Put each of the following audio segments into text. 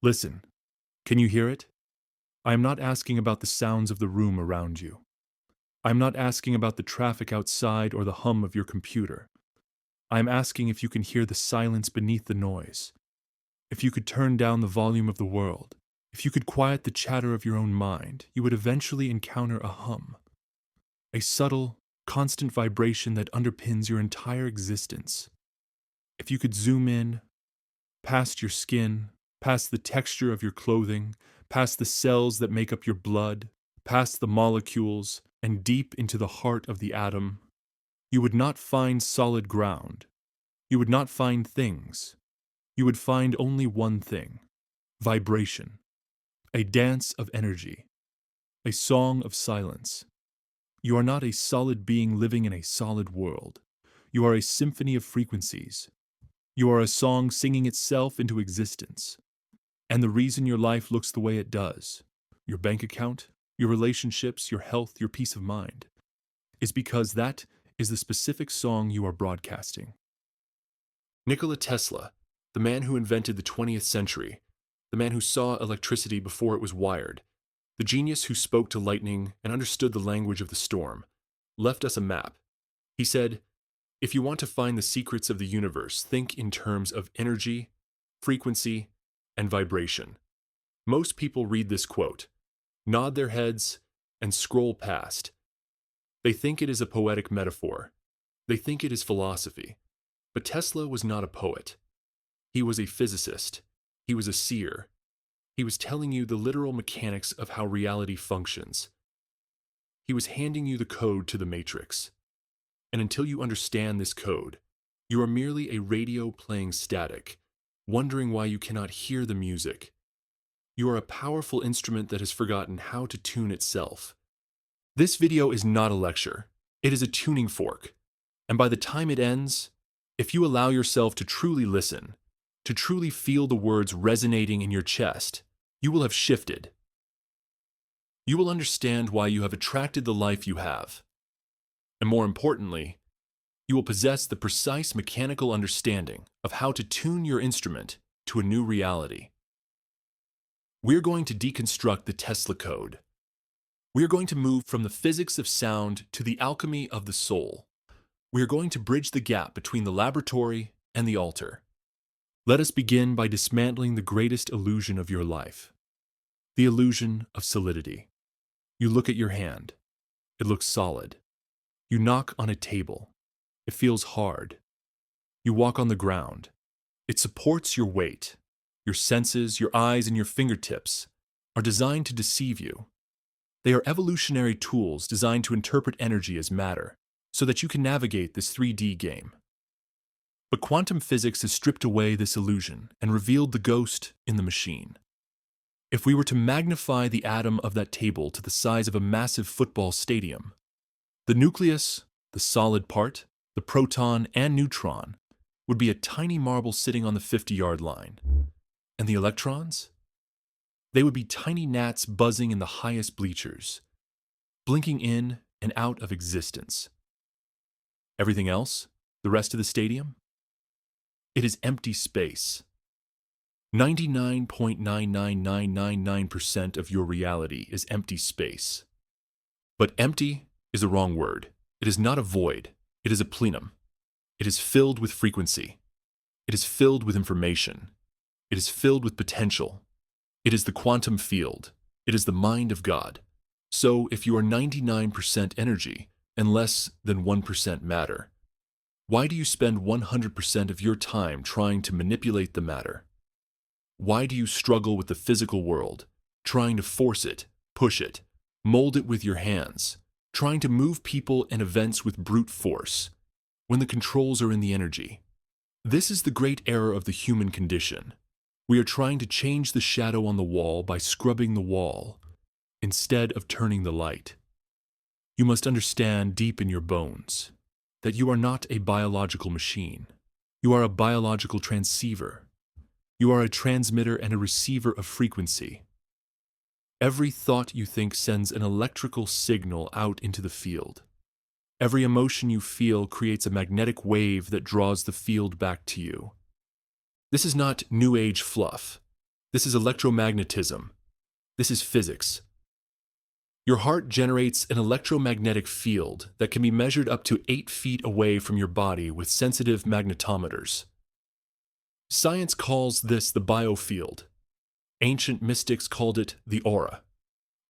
Listen, can you hear it? I am not asking about the sounds of the room around you. I am not asking about the traffic outside or the hum of your computer. I am asking if you can hear the silence beneath the noise, if you could turn down the volume of the world, if you could quiet the chatter of your own mind, you would eventually encounter a hum, a subtle, constant vibration that underpins your entire existence. If you could zoom in, past your skin, past the texture of your clothing, past the cells that make up your blood, past the molecules, and deep into the heart of the atom, you would not find solid ground. You would not find things. You would find only one thing: vibration, a dance of energy, a song of silence. You are not a solid being living in a solid world. You are a symphony of frequencies. You are a song singing itself into existence. And the reason your life looks the way it does, your bank account, your relationships, your health, your peace of mind, is because that is the specific song you are broadcasting. Nikola Tesla, the man who invented the 20th century, the man who saw electricity before it was wired, the genius who spoke to lightning and understood the language of the storm, left us a map. He said, "If you want to find the secrets of the universe, think in terms of energy, frequency, and vibration." Most people read this quote, nod their heads, and scroll past. They think it is a poetic metaphor. They think it is philosophy. But Tesla was not a poet. He was a physicist. He was a seer. He was telling you the literal mechanics of how reality functions. He was handing you the code to the matrix. And until you understand this code, you are merely a radio playing static, wondering why you cannot hear the music. You are a powerful instrument that has forgotten how to tune itself. This video is not a lecture. It is a tuning fork. And by the time it ends, if you allow yourself to truly listen, to truly feel the words resonating in your chest, you will have shifted. You will understand why you have attracted the life you have. And more importantly, you will possess the precise mechanical understanding of how to tune your instrument to a new reality. We're going to deconstruct the Tesla code. We are going to move from the physics of sound to the alchemy of the soul. We are going to bridge the gap between the laboratory and the altar. Let us begin by dismantling the greatest illusion of your life, the illusion of solidity. You look at your hand. It looks solid. You knock on a table. It feels hard. You walk on the ground. It supports your weight. Your senses, your eyes, and your fingertips are designed to deceive you. They are evolutionary tools designed to interpret energy as matter, so that you can navigate this 3D game. But quantum physics has stripped away this illusion and revealed the ghost in the machine. If we were to magnify the atom of that table to the size of a massive football stadium, the nucleus, the solid part, the proton and neutron, would be a tiny marble sitting on the 50-yard line. And the electrons? They would be tiny gnats buzzing in the highest bleachers, blinking in and out of existence. Everything else, the rest of the stadium? It is empty space. 99.99999% of your reality is empty space. But empty is the wrong word. It is not a void. It is a plenum. It is filled with frequency. It is filled with information. It is filled with potential. It is the quantum field. It is the mind of God. So if you are 99% energy and less than 1% matter, why do you spend 100% of your time trying to manipulate the matter? Why do you struggle with the physical world, trying to force it, push it, mold it with your hands, trying to move people and events with brute force, when the controls are in the energy? This is the great error of the human condition. We are trying to change the shadow on the wall by scrubbing the wall, instead of turning the light. You must understand deep in your bones that you are not a biological machine. You are a biological transceiver. You are a transmitter and a receiver of frequency. Every thought you think sends an electrical signal out into the field. Every emotion you feel creates a magnetic wave that draws the field back to you. This is not New Age fluff. This is electromagnetism. This is physics. Your heart generates an electromagnetic field that can be measured up to 8 feet away from your body with sensitive magnetometers. Science calls this the biofield. Ancient mystics called it the aura.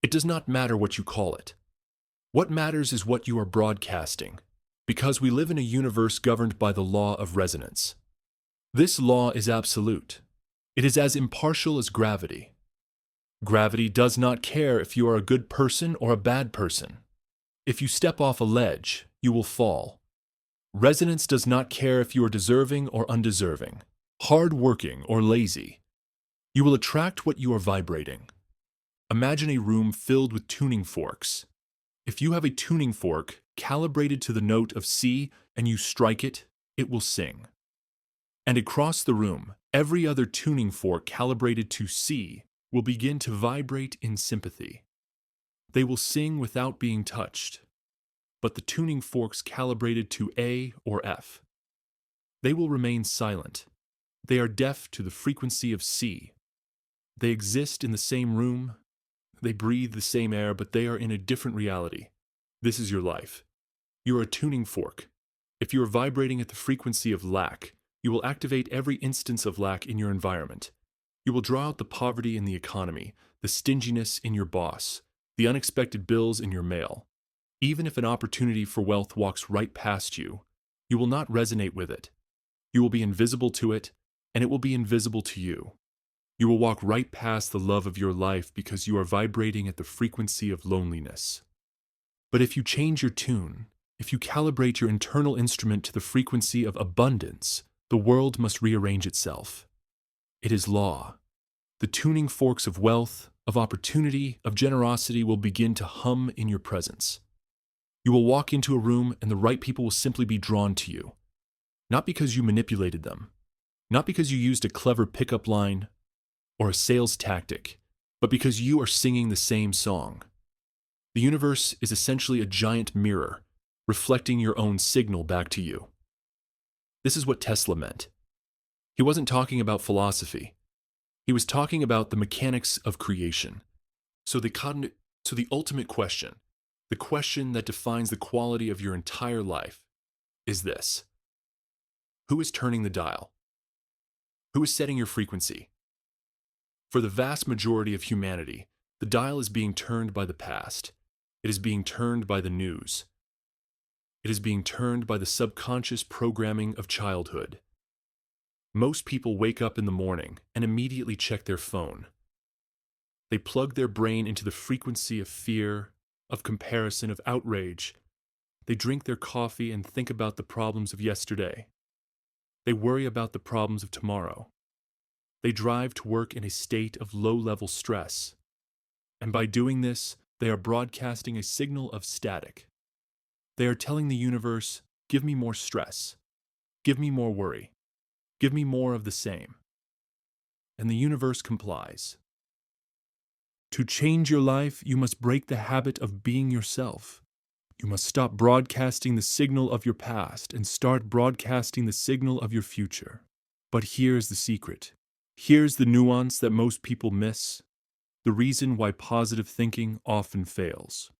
It does not matter what you call it. What matters is what you are broadcasting, because we live in a universe governed by the law of resonance. This law is absolute. It is as impartial as gravity. Gravity does not care if you are a good person or a bad person. If you step off a ledge, you will fall. Resonance does not care if you are deserving or undeserving, hard-working or lazy. You will attract what you are vibrating. Imagine a room filled with tuning forks. If you have a tuning fork calibrated to the note of C and you strike it, it will sing. And across the room, every other tuning fork calibrated to C will begin to vibrate in sympathy. They will sing without being touched. But the tuning forks calibrated to A or F, they will remain silent. They are deaf to the frequency of C. They exist in the same room. They breathe the same air, but they are in a different reality. This is your life. You are a tuning fork. If you are vibrating at the frequency of lack, you will activate every instance of lack in your environment. You will draw out the poverty in the economy, the stinginess in your boss, the unexpected bills in your mail. Even if an opportunity for wealth walks right past you, you will not resonate with it. You will be invisible to it, and it will be invisible to you. You will walk right past the love of your life because you are vibrating at the frequency of loneliness. But if you change your tune, if you calibrate your internal instrument to the frequency of abundance, the world must rearrange itself. It is law. The tuning forks of wealth, of opportunity, of generosity will begin to hum in your presence. You will walk into a room and the right people will simply be drawn to you. Not because you manipulated them, not because you used a clever pickup line or a sales tactic, but because you are singing the same song. The universe is essentially a giant mirror, reflecting your own signal back to you. This is what Tesla meant. He wasn't talking about philosophy. He was talking about the mechanics of creation. So the ultimate question, the question that defines the quality of your entire life, is this. Who is turning the dial? Who is setting your frequency? For the vast majority of humanity, the dial is being turned by the past. It is being turned by the news. It is being turned by the subconscious programming of childhood. Most people wake up in the morning and immediately check their phone. They plug their brain into the frequency of fear, of comparison, of outrage. They drink their coffee and think about the problems of yesterday. They worry about the problems of tomorrow. They drive to work in a state of low-level stress. And by doing this, they are broadcasting a signal of static. They are telling the universe, give me more stress. Give me more worry. Give me more of the same. And the universe complies. To change your life, you must break the habit of being yourself. You must stop broadcasting the signal of your past and start broadcasting the signal of your future. But here's the secret. Here's the nuance that most people miss. The reason why positive thinking often fails.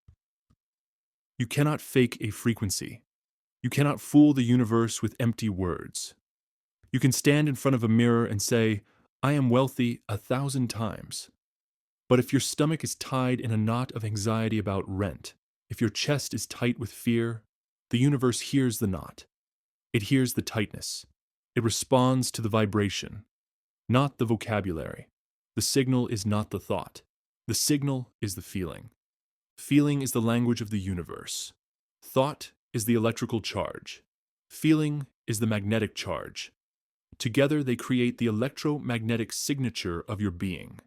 You cannot fake a frequency. You cannot fool the universe with empty words. You can stand in front of a mirror and say, I am wealthy 1,000 times. But if your stomach is tied in a knot of anxiety about rent, if your chest is tight with fear, the universe hears the knot. It hears the tightness. It responds to the vibration, not the vocabulary. The signal is not the thought. The signal is the feeling. Feeling is the language of the universe. Thought is the electrical charge. Feeling is the magnetic charge. Together they create the electromagnetic signature of your being.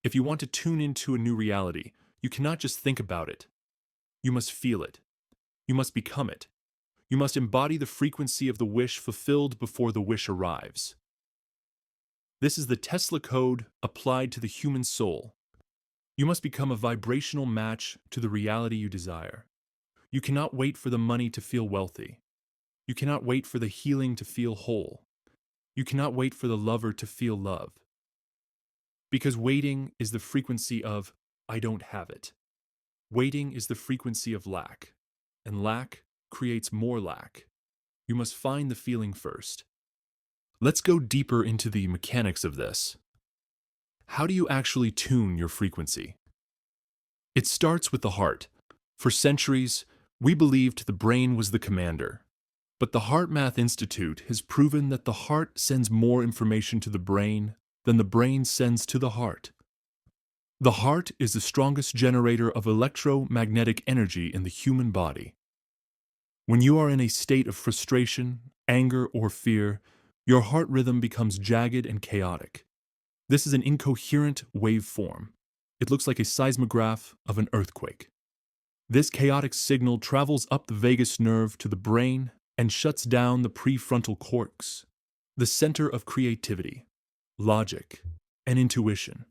If you want to tune into a new reality, you cannot just think about it. You must feel it. You must become it. You must embody the frequency of the wish fulfilled before the wish arrives. This is the Tesla code applied to the human soul. You must become a vibrational match to the reality you desire. You cannot wait for the money to feel wealthy. You cannot wait for the healing to feel whole. You cannot wait for the lover to feel love. Because waiting is the frequency of I don't have it. Waiting is the frequency of lack, and lack creates more lack. You must find the feeling first. Let's go deeper into the mechanics of this. How do you actually tune your frequency? It starts with the heart. For centuries, we believed the brain was the commander. But the Heart Math Institute has proven that the heart sends more information to the brain than the brain sends to the heart. The heart is the strongest generator of electromagnetic energy in the human body. When you are in a state of frustration, anger, or fear, your heart rhythm becomes jagged and chaotic. This is an incoherent waveform. It looks like a seismograph of an earthquake. This chaotic signal travels up the vagus nerve to the brain and shuts down the prefrontal cortex, the center of creativity, logic, and intuition.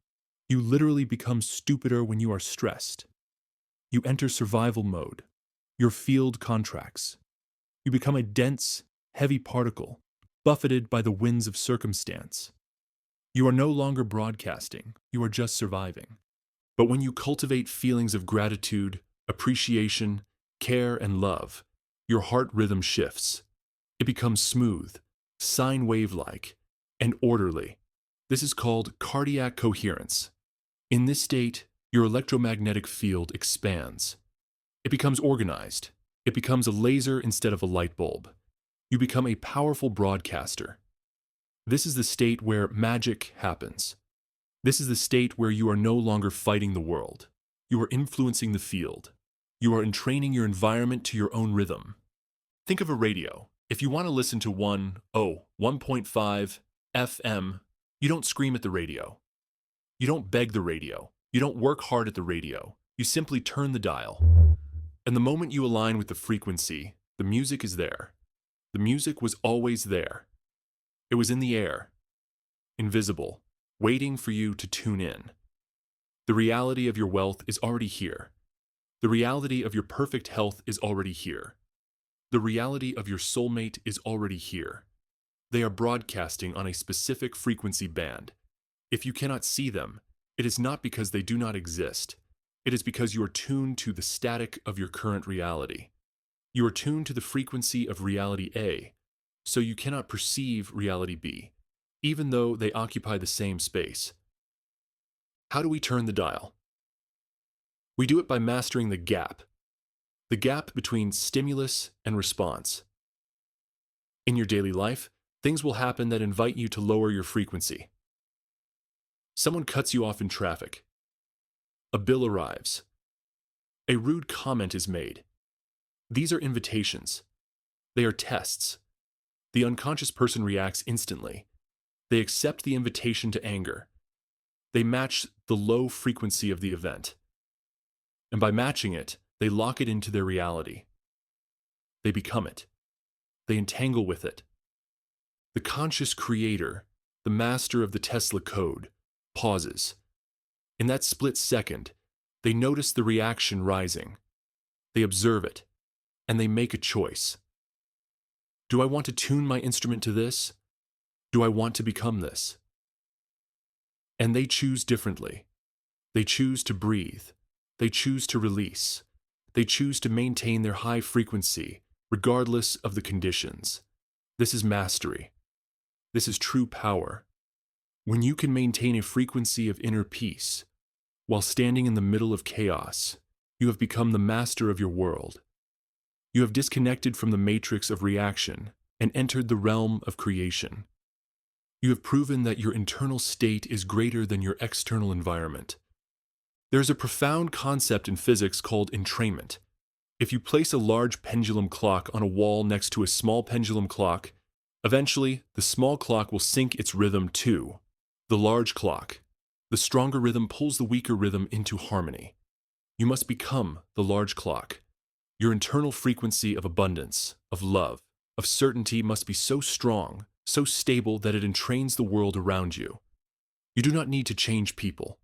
You literally become stupider when you are stressed. You enter survival mode. Your field contracts. You become a dense, heavy particle, buffeted by the winds of circumstance. You are no longer broadcasting, you are just surviving. But when you cultivate feelings of gratitude, appreciation, care, and love, your heart rhythm shifts. It becomes smooth, sine wave-like, and orderly. This is called cardiac coherence. In this state, your electromagnetic field expands. It becomes organized. It becomes a laser instead of a light bulb. You become a powerful broadcaster. This is the state where magic happens. This is the state where you are no longer fighting the world. You are influencing the field. You are entraining your environment to your own rhythm. Think of a radio. If you want to listen to 1.5 FM, you don't scream at the radio. You don't beg the radio. You don't work hard at the radio. You simply turn the dial. And the moment you align with the frequency, the music is there. The music was always there. It was in the air, invisible, waiting for you to tune in. The reality of your wealth is already here. The reality of your perfect health is already here. The reality of your soulmate is already here. They are broadcasting on a specific frequency band. If you cannot see them, it is not because they do not exist. It is because you are tuned to the static of your current reality. You are tuned to the frequency of reality A, so you cannot perceive reality B, even though they occupy the same space. How do we turn the dial? We do it by mastering the gap between stimulus and response. In your daily life, things will happen that invite you to lower your frequency. Someone cuts you off in traffic. A bill arrives. A rude comment is made. These are invitations. They are tests. The unconscious person reacts instantly. They accept the invitation to anger. They match the low frequency of the event. And by matching it, they lock it into their reality. They become it. They entangle with it. The conscious creator, the master of the Tesla code, pauses. In that split second, they notice the reaction rising. They observe it, and they make a choice. Do I want to tune my instrument to this? Do I want to become this? And they choose differently. They choose to breathe. They choose to release. They choose to maintain their high frequency, regardless of the conditions. This is mastery. This is true power. When you can maintain a frequency of inner peace, while standing in the middle of chaos, you have become the master of your world. You have disconnected from the matrix of reaction and entered the realm of creation. You have proven that your internal state is greater than your external environment. There is a profound concept in physics called entrainment. If you place a large pendulum clock on a wall next to a small pendulum clock, eventually the small clock will sync its rhythm to the large clock. The stronger rhythm pulls the weaker rhythm into harmony. You must become the large clock. Your internal frequency of abundance, of love, of certainty must be so strong, so stable that it entrains the world around you. You do not need to change people.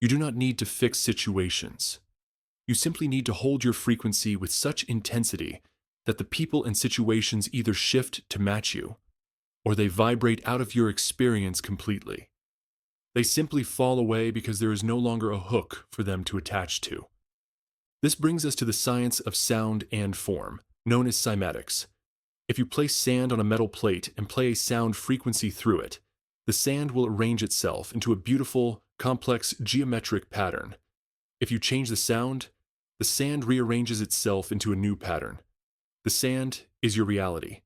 You do not need to fix situations. You simply need to hold your frequency with such intensity that the people and situations either shift to match you, or they vibrate out of your experience completely. They simply fall away because there is no longer a hook for them to attach to. This brings us to the science of sound and form, known as cymatics. If you place sand on a metal plate and play a sound frequency through it, the sand will arrange itself into a beautiful, complex geometric pattern. If you change the sound, the sand rearranges itself into a new pattern. The sand is your reality.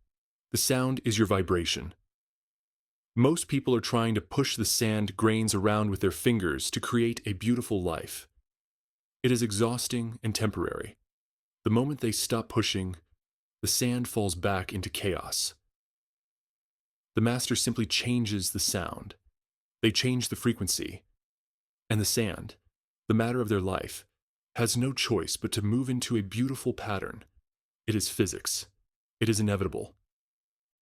The sound is your vibration. Most people are trying to push the sand grains around with their fingers to create a beautiful life. It is exhausting and temporary. The moment they stop pushing, the sand falls back into chaos. The master simply changes the sound. They change the frequency. And the sand, the matter of their life, has no choice but to move into a beautiful pattern. It is physics. It is inevitable.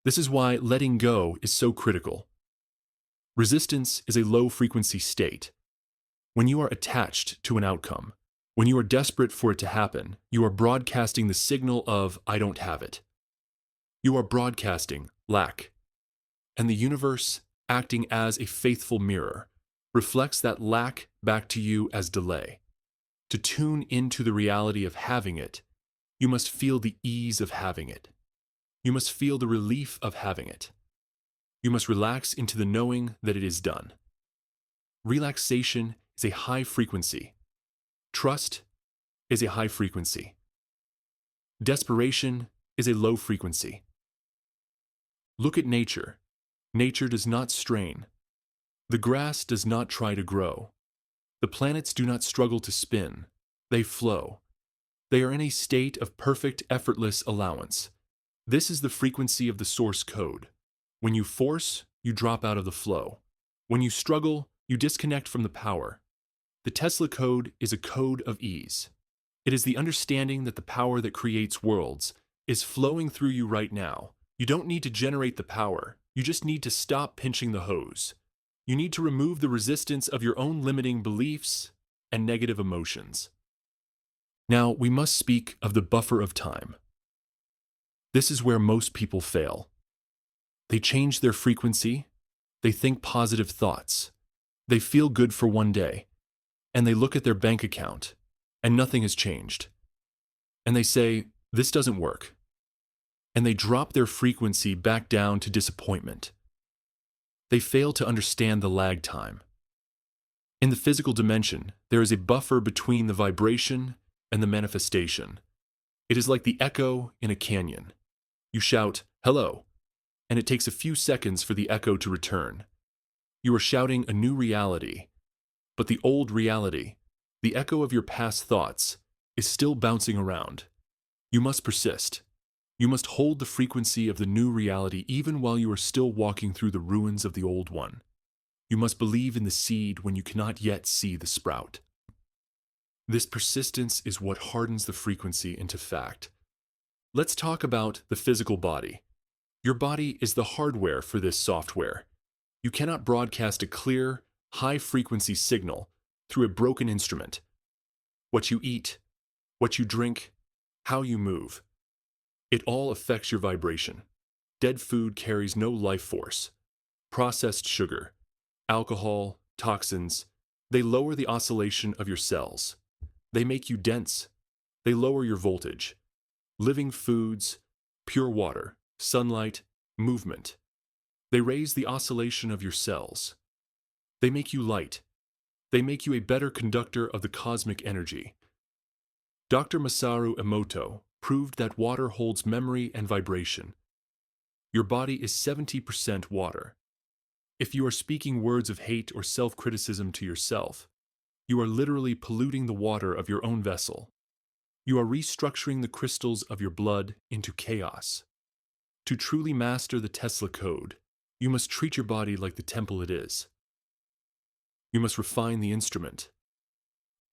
This is why letting go is so critical. Resistance is a low-frequency state. When you are attached to an outcome, when you are desperate for it to happen, you are broadcasting the signal of, I don't have it. You are broadcasting lack. And the universe, acting as a faithful mirror, reflects that lack back to you as delay. To tune into the reality of having it, you must feel the ease of having it. You must feel the relief of having it. You must relax into the knowing that it is done. Relaxation is a high frequency. Trust is a high frequency. Desperation is a low frequency. Look at nature. Nature does not strain. The grass does not try to grow. The planets do not struggle to spin. They flow. They are in a state of perfect, effortless allowance. This is the frequency of the source code. When you force, you drop out of the flow. When you struggle, you disconnect from the power. The Tesla code is a code of ease. It is the understanding that the power that creates worlds is flowing through you right now. You don't need to generate the power. You just need to stop pinching the hose. You need to remove the resistance of your own limiting beliefs and negative emotions. Now, we must speak of the buffer of time. This is where most people fail. They change their frequency, they think positive thoughts, they feel good for one day, and they look at their bank account, and nothing has changed. And they say, this doesn't work. And they drop their frequency back down to disappointment. They fail to understand the lag time. In the physical dimension, there is a buffer between the vibration and the manifestation. It is like the echo in a canyon. You shout, hello, and it takes a few seconds for the echo to return. You are shouting a new reality, but the old reality, the echo of your past thoughts, is still bouncing around. You must persist. You must hold the frequency of the new reality even while you are still walking through the ruins of the old one. You must believe in the seed when you cannot yet see the sprout. This persistence is what hardens the frequency into fact. Let's talk about the physical body. Your body is the hardware for this software. You cannot broadcast a clear, high-frequency signal through a broken instrument. What you eat, what you drink, how you move. It all affects your vibration. Dead food carries no life force. Processed sugar, alcohol, toxins, they lower the oscillation of your cells. They make you dense. They lower your voltage. Living foods, pure water, sunlight, movement. They raise the oscillation of your cells. They make you light. They make you a better conductor of the cosmic energy. Dr. Masaru Emoto proved that water holds memory and vibration. Your body is 70% water. If you are speaking words of hate or self-criticism to yourself, you are literally polluting the water of your own vessel. You are restructuring the crystals of your blood into chaos. To truly master the Tesla code, you must treat your body like the temple it is. You must refine the instrument.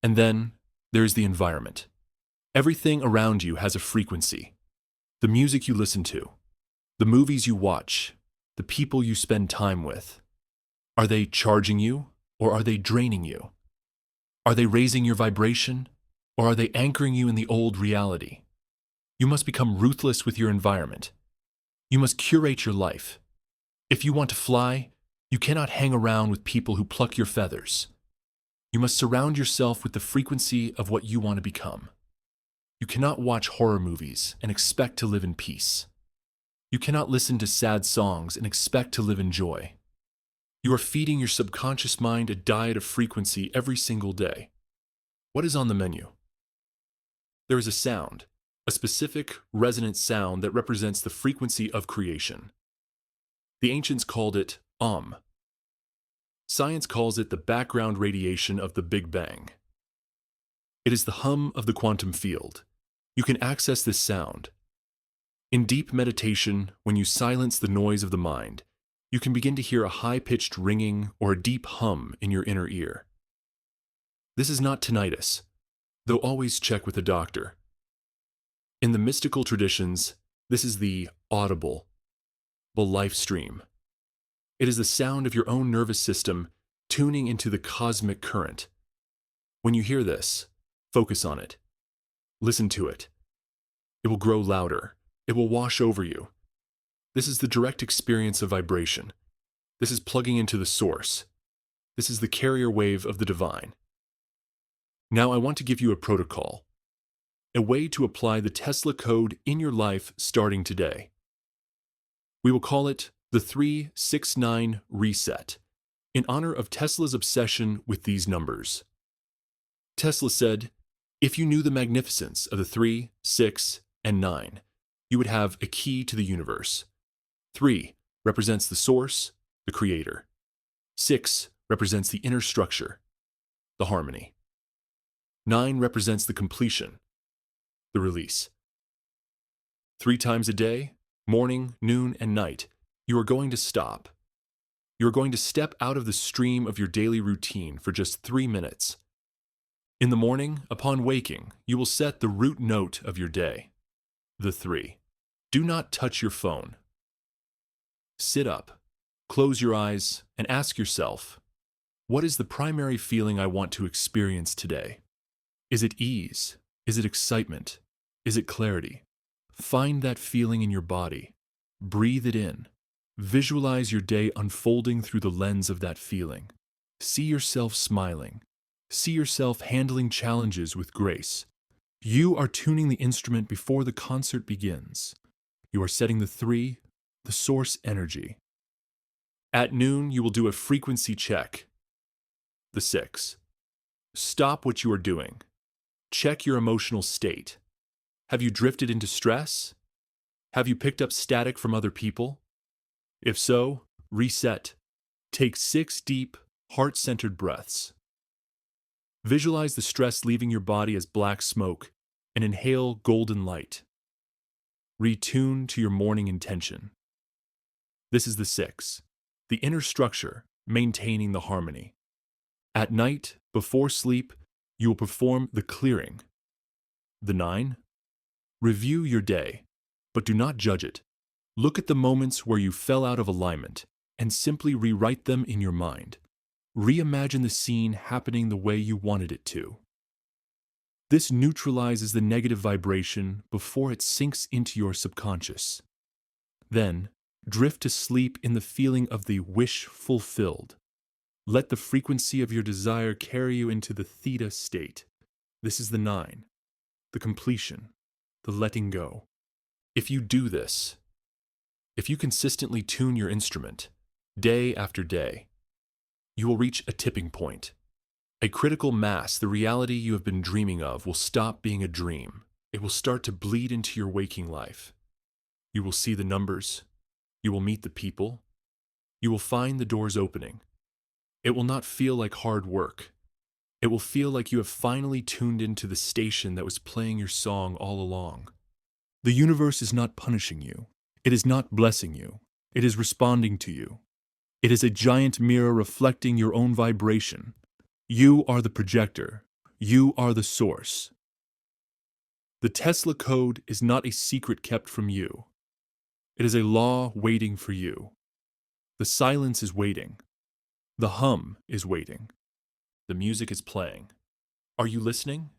And then, there is the environment. Everything around you has a frequency. The music you listen to, the movies you watch, the people you spend time with. Are they charging you, or are they draining you? Are they raising your vibration, or are they anchoring you in the old reality? You must become ruthless with your environment. You must curate your life. If you want to fly, You cannot hang around with people who pluck your feathers. You must surround yourself with the frequency of what you want to become. You cannot watch horror movies and expect to live in peace. You cannot listen to sad songs and expect to live in joy. You are feeding your subconscious mind a diet of frequency every single day. What is on the menu? There is a sound, a specific resonant sound that represents the frequency of creation. The ancients called it Science calls it the background radiation of the Big Bang. It is the hum of the quantum field. You can access this sound. In deep meditation, when you silence the noise of the mind, you can begin to hear a high-pitched ringing or a deep hum in your inner ear. This is not tinnitus, though always check with a doctor. In the mystical traditions, this is the audible life stream. It is the sound of your own nervous system tuning into the cosmic current. When you hear this, focus on it. Listen to it. It will grow louder. It will wash over you. This is the direct experience of vibration. This is plugging into the source. This is the carrier wave of the divine. Now I want to give you a protocol, a way to apply the Tesla code in your life starting today. We will call it the 369 Reset, in honor of Tesla's obsession with these numbers. Tesla said, if you knew the magnificence of the 3, 6, and 9, you would have a key to the universe. 3 represents the source, the creator. 6 represents the inner structure, the harmony. 9 represents the completion, the release. 3 times a day, morning, noon, and night, you are going to stop. You are going to step out of the stream of your daily routine for just 3 minutes. In the morning, upon waking, you will set the root note of your day, the 3. Do not touch your phone. Sit up, close your eyes, and ask yourself, what is the primary feeling I want to experience today? Is it ease? Is it excitement? Is it clarity? Find that feeling in your body. Breathe it in. Visualize your day unfolding through the lens of that feeling. See yourself smiling. See yourself handling challenges with grace. You are tuning the instrument before the concert begins. You are setting the 3, the source energy. At noon, you will do a frequency check, the 6. Stop what you are doing. Check your emotional state. Have you drifted into stress? Have you picked up static from other people? If so, reset. Take 6 deep, heart-centered breaths. Visualize the stress leaving your body as black smoke and inhale golden light. Retune to your morning intention. This is the 6, the inner structure, maintaining the harmony. At night, before sleep, you will perform the clearing. The 9, review your day, but do not judge it. Look at the moments where you fell out of alignment and simply rewrite them in your mind. Reimagine the scene happening the way you wanted it to. This neutralizes the negative vibration before it sinks into your subconscious. Then, drift to sleep in the feeling of the wish fulfilled. Let the frequency of your desire carry you into the theta state. This is the 9, the completion, the letting go. If you do this, if you consistently tune your instrument, day after day, you will reach a tipping point. A critical mass, the reality you have been dreaming of, will stop being a dream. It will start to bleed into your waking life. You will see the numbers. You will meet the people. You will find the doors opening. It will not feel like hard work. It will feel like you have finally tuned into the station that was playing your song all along. The universe is not punishing you. It is not blessing you. It is responding to you. It is a giant mirror reflecting your own vibration. You are the projector. You are the source. The Tesla code is not a secret kept from you. It is a law waiting for you. The silence is waiting. The hum is waiting. The music is playing. Are you listening?